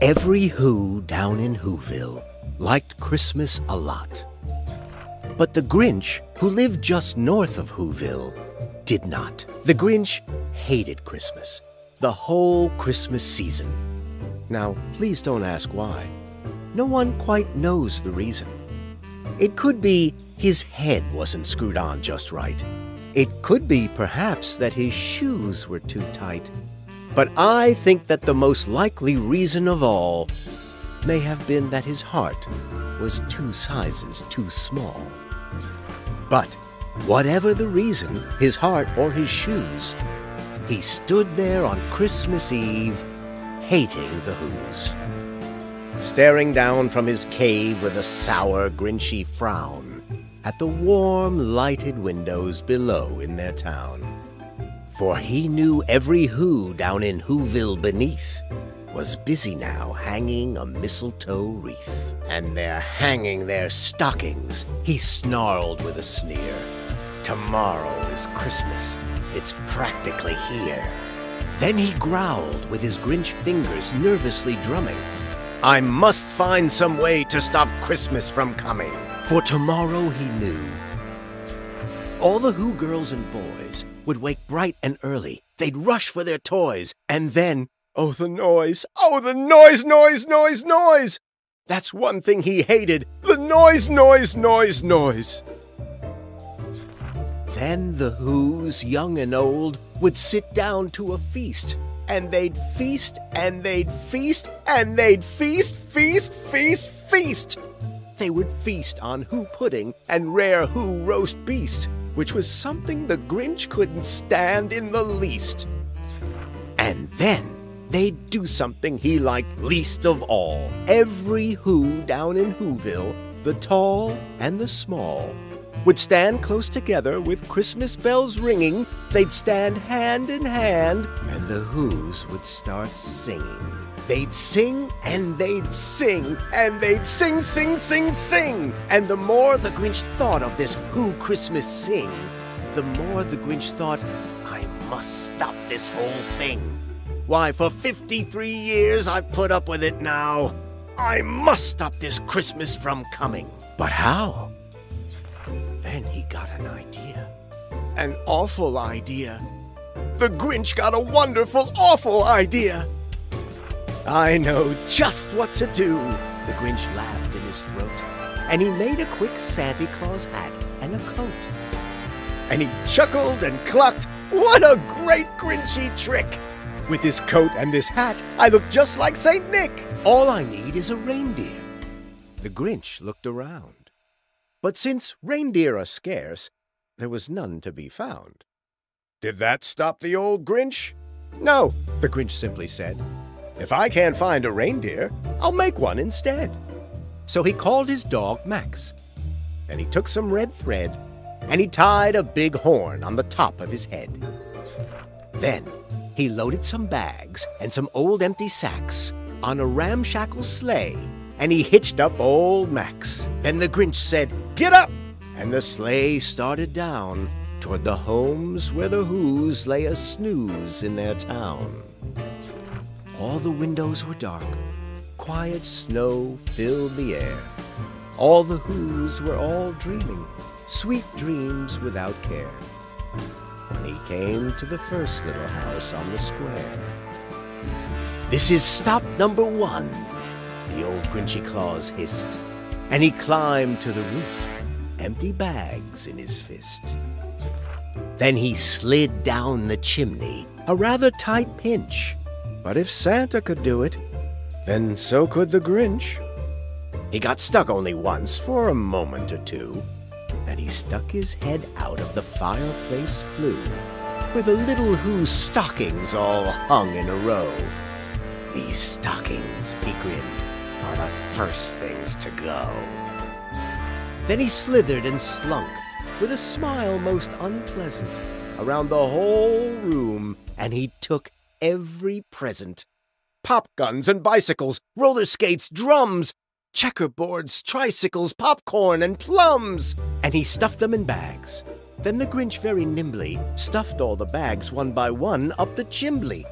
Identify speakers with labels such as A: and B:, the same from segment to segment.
A: Every Who down in Whoville liked Christmas a lot. But the Grinch, who lived just north of Whoville, did not. The Grinch hated Christmas, the whole Christmas season. Now, please don't ask why. No one quite knows the reason. It could be his head wasn't screwed on just right. It could be, perhaps, that his shoes were too tight. But I think that the most likely reason of all may have been that his heart was 2 sizes too small. But whatever the reason, his heart or his shoes, he stood there on Christmas Eve, hating the Whos, staring down from his cave with a sour, Grinchy frown at the warm, lighted windows below in their town. For he knew every Who down in Whoville beneath was busy now hanging a mistletoe wreath. And they're hanging their stockings, he snarled with a sneer. Tomorrow is Christmas, it's practically here. Then he growled with his Grinch fingers nervously drumming. I must find some way to stop Christmas from coming. For tomorrow, he knew, all the Who girls and boys would wake bright and early. They'd rush for their toys, and then, oh, the noise! Oh, the noise, noise, noise, noise! That's one thing he hated, the noise, noise, noise, noise. Then the Whos, young and old, would sit down to a feast, and they'd feast, and they'd feast, and they'd feast, feast, feast, feast. They would feast on Who pudding and rare Who roast beast, which was something the Grinch couldn't stand in the least. And then they'd do something he liked least of all. Every Who down in Whoville, the tall and the small, would stand close together with Christmas bells ringing. They'd stand hand in hand, and the Whos would start singing. They'd sing, and they'd sing, and they'd sing, sing, sing, sing. And the more the Grinch thought of this Who Christmas sing, the more the Grinch thought, I must stop this whole thing. Why, for 53 years I've put up with it now. I must stop this Christmas from coming. But how? Then he got an idea. An awful idea. The Grinch got a wonderful, awful idea. I know just what to do. The Grinch laughed in his throat, and he made a quick Santa Claus hat and a coat. And he chuckled and clucked, what a great Grinchy trick! With this coat and this hat, I look just like Saint Nick. All I need is a reindeer. The Grinch looked around. But since reindeer are scarce, there was none to be found. Did that stop the old Grinch? No, the Grinch simply said. If I can't find a reindeer, I'll make one instead. So he called his dog Max. Then he took some red thread, and he tied a big horn on the top of his head. Then he loaded some bags and some old empty sacks on a ramshackle sleigh, and he hitched up old Max. Then the Grinch said, get up! And the sleigh started down toward the homes where the Whos lay a snooze in their town. All the windows were dark. Quiet snow filled the air. All the Whos were all dreaming, sweet dreams without care. When he came to the first little house on the square. This is stop number 1, the old Grinchy Claus hissed. And he climbed to the roof, empty bags in his fist. Then he slid down the chimney, a rather tight pinch. But if Santa could do it, then so could the Grinch. He got stuck only once for a moment or two. Then he stuck his head out of the fireplace flue, where the little Who stockings all hung in a row. These stockings, he grinned, are the first things to go. Then he slithered and slunk, with a smile most unpleasant, around the whole room, and he took every present. Pop guns and bicycles, roller skates, drums, checkerboards, tricycles, popcorn, and plums. And he stuffed them in bags. Then the Grinch very nimbly stuffed all the bags one by one up the chimbley.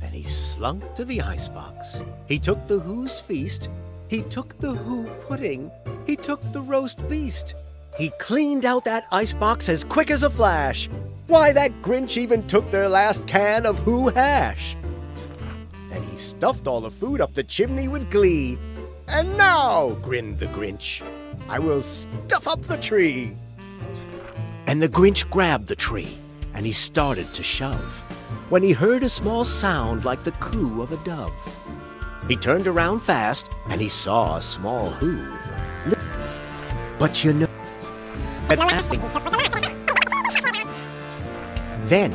A: Then and he slunk to the icebox. He took the Who's feast. He took the Who pudding. He took the roast beast. He cleaned out that icebox as quick as a flash. Why, that Grinch even took their last can of Who hash. Then he stuffed all the food up the chimney with glee. And now, grinned the Grinch, I will stuff up the tree. And the Grinch grabbed the tree, and he started to shove, when he heard a small sound like the coo of a dove. He turned around fast, and he saw a small Who. But you know, then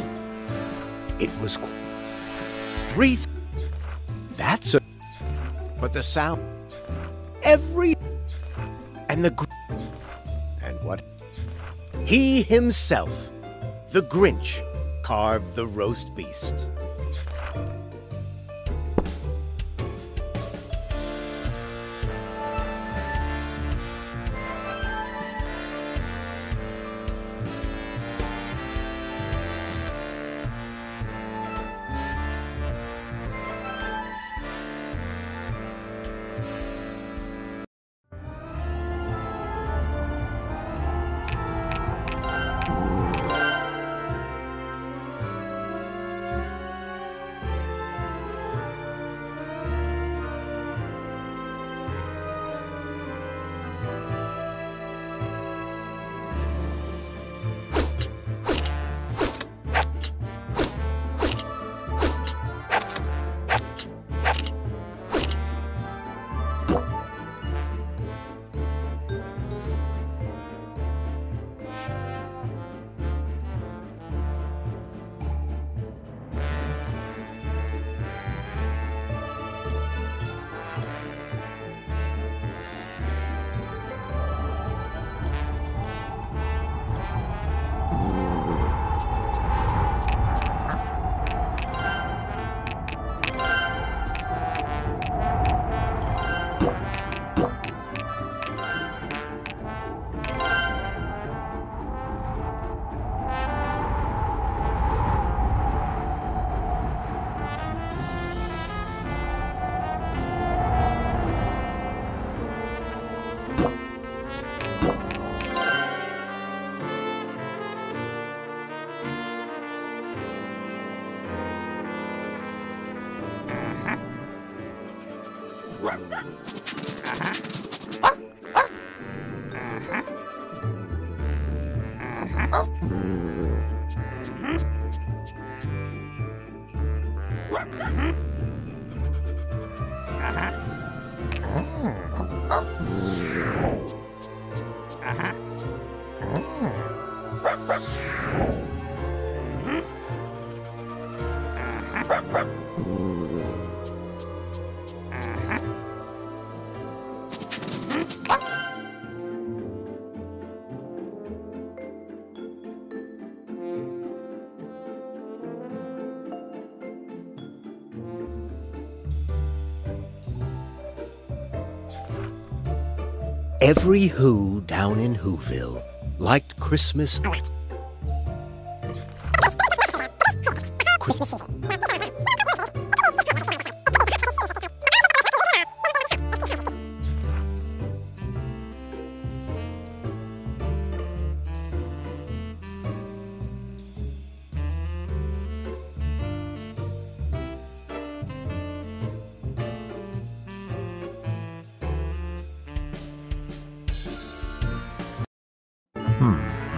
A: it was three. That's a. But the sound, every, and the, and what? He himself, the Grinch, carved the roast beast. Every Who down in Whoville liked Christmas.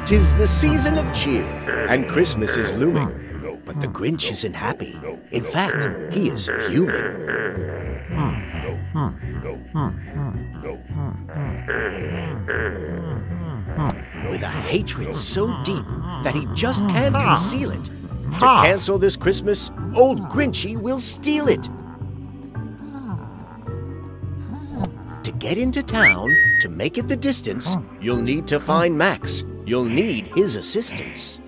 A: Tis the season of cheer, and Christmas is looming. But the Grinch isn't happy. In fact, he is fuming. With a hatred so deep that he just can't conceal it. To cancel this Christmas, old Grinchy will steal it. To get into town, to make it the distance, you'll need to find Max. You'll need his assistance.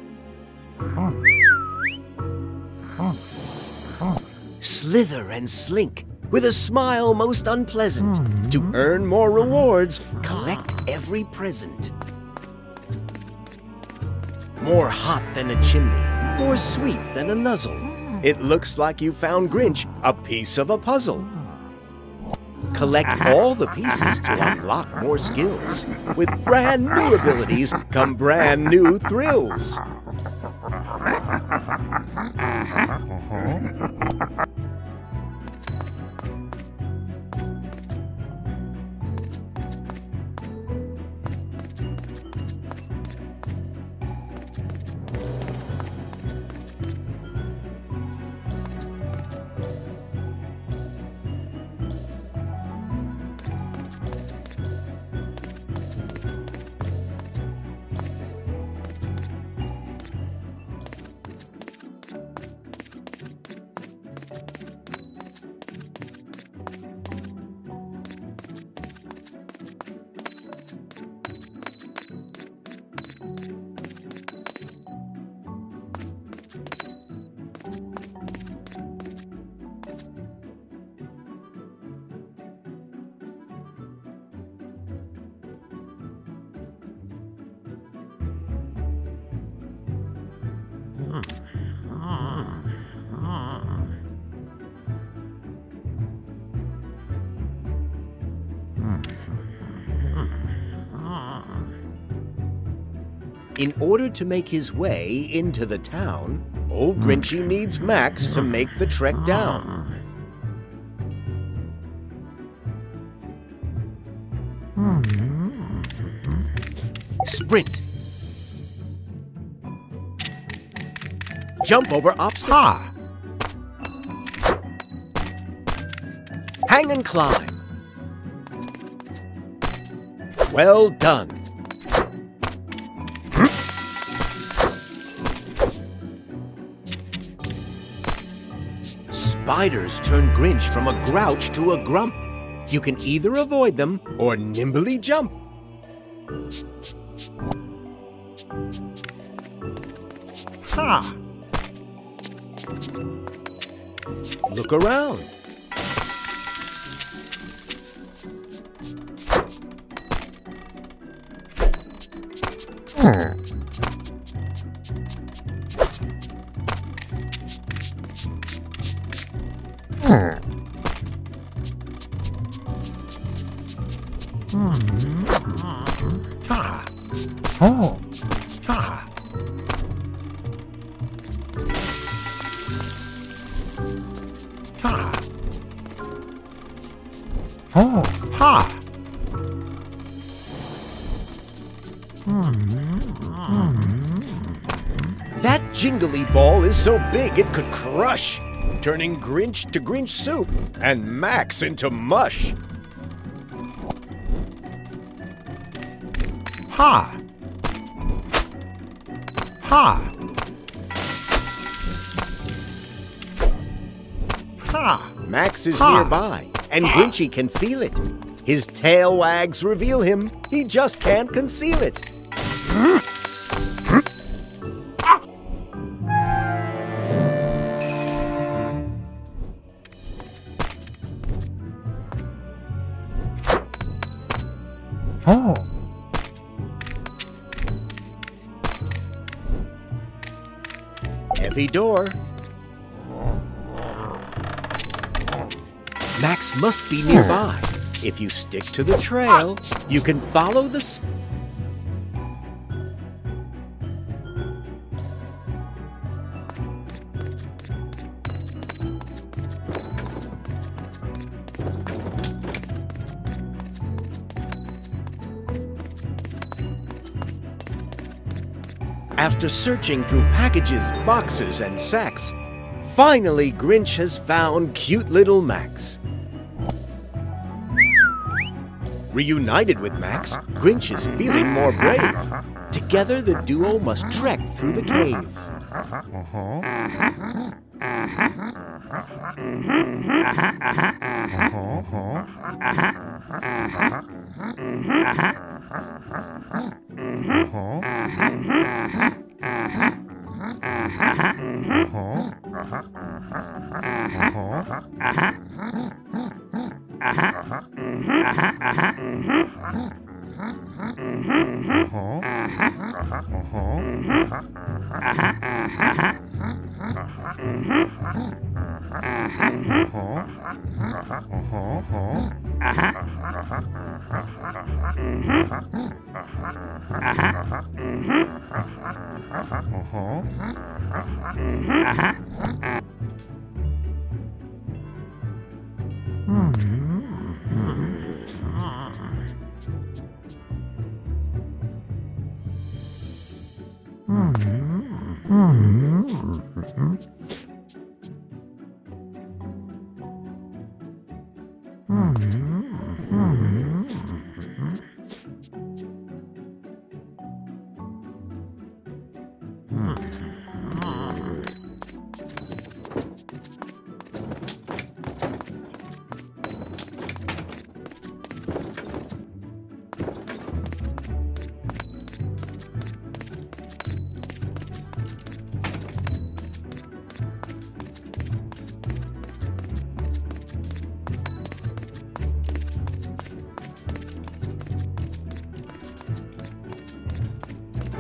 A: Slither and slink, with a smile most unpleasant. To earn more rewards, collect every present. More hot than a chimney, more sweet than a nuzzle. It looks like you found Grinch a piece of a puzzle. Collect all the pieces to unlock more skills. With brand new abilities come brand new thrills. In order to make his way into the town, old Grinchy needs Max to make the trek down. Sprint. Jump over obstacles. Hang and climb. Well done. Spiders turn Grinch from a grouch to a grump. You can either avoid them or nimbly jump. Look around. That jingly ball is so big it could crush, turning Grinch to Grinch soup and Max into mush. Max is nearby, and Grinchy can feel it. His tail wags reveal him. He just can't conceal it. Heavy door. Max must be nearby. If you stick to the trail, you can follow the... After searching through packages, boxes, and sacks, finally Grinch has found cute little Max. Reunited with Max, Grinch is feeling more brave. Together, the duo must trek through the cave.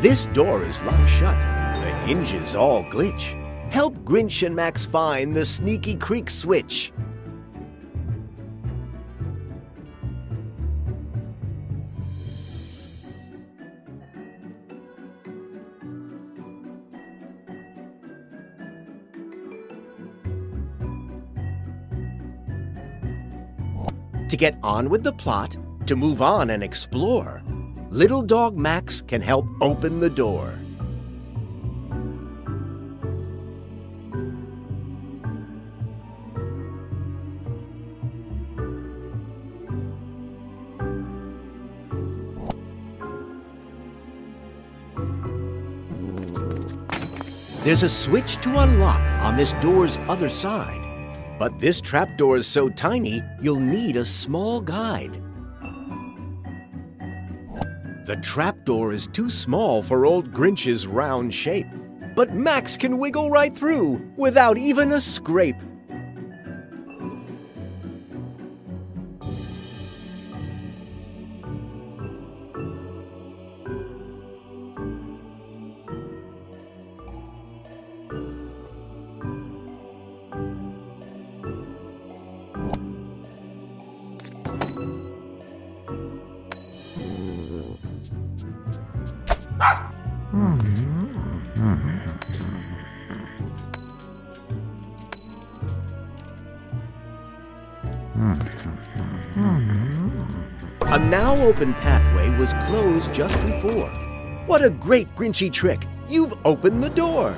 A: This door is locked shut. The hinges all glitch. Help Grinch and Max find the sneaky creek switch. To get on with the plot, to move on and explore, Little Dog Max can help open the door. There's a switch to unlock on this door's other side, but this trapdoor is so tiny, you'll need a small guide. The trapdoor is too small for old Grinch's round shape, but Max can wiggle right through without even a scrape. A now open pathway was closed just before. What a great Grinchy trick! You've opened the door!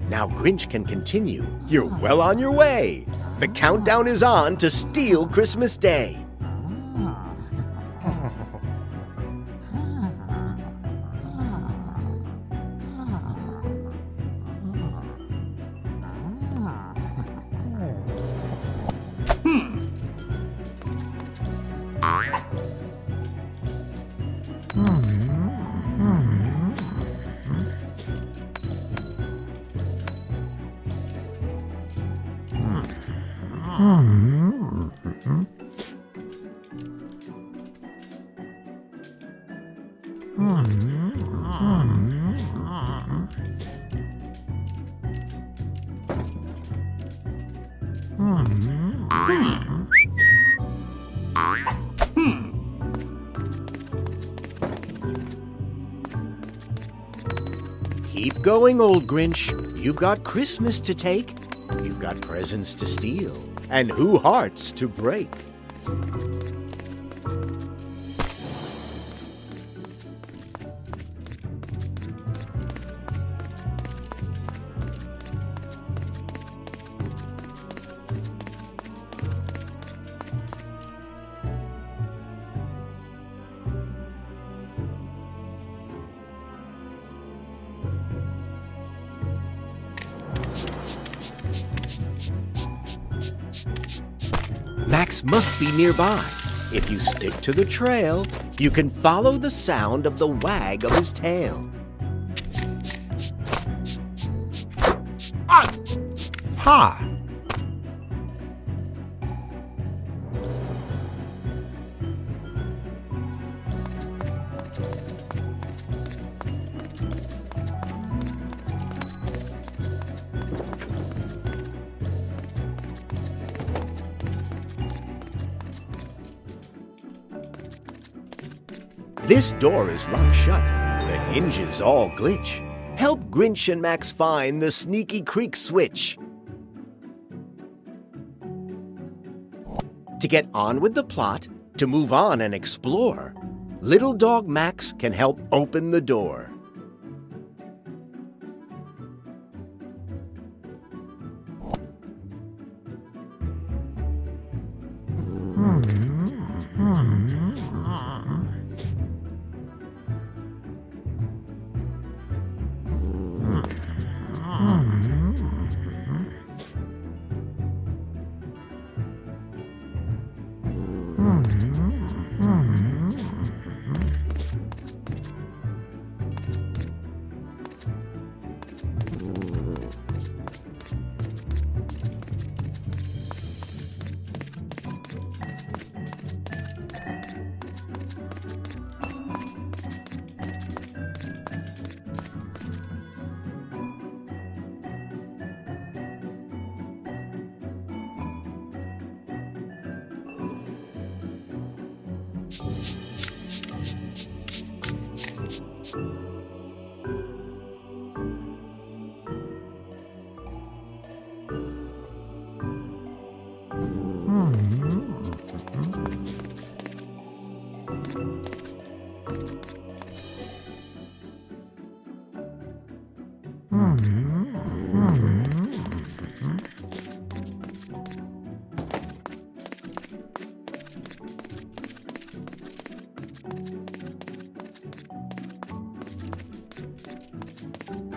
A: Now Grinch can continue. You're well on your way. The countdown is on to steal Christmas Day. Keep going, old Grinch. You've got Christmas to take. You've got presents to steal. And who hearts to break. Max must be nearby. If you stick to the trail, you can follow the sound of the wag of his tail.
B: Ha!
A: This door is locked shut. The hinges all glitch. Help Grinch and Max find the sneaky creek switch. To get on with the plot, to move on and explore, little dog Max can help open the door.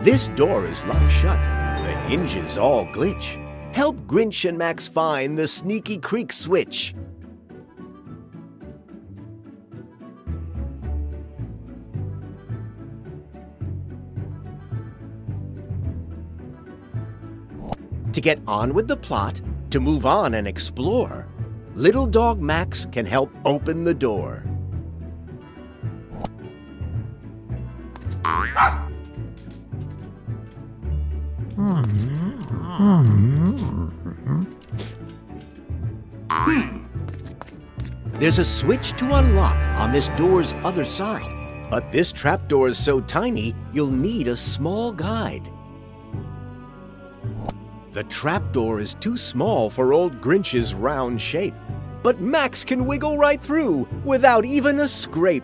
A: This door is locked shut. The hinges all glitch. Help Grinch and Max find the sneaky creek switch. To get on with the plot, to move on and explore, little dog Max can help open the door. There's a switch to unlock on this door's other side, but this trapdoor is so tiny, you'll need a small guide. The trapdoor is too small for old Grinch's round shape, but Max can wiggle right through without even a scrape.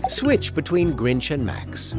A: Switch between Grinch and Max.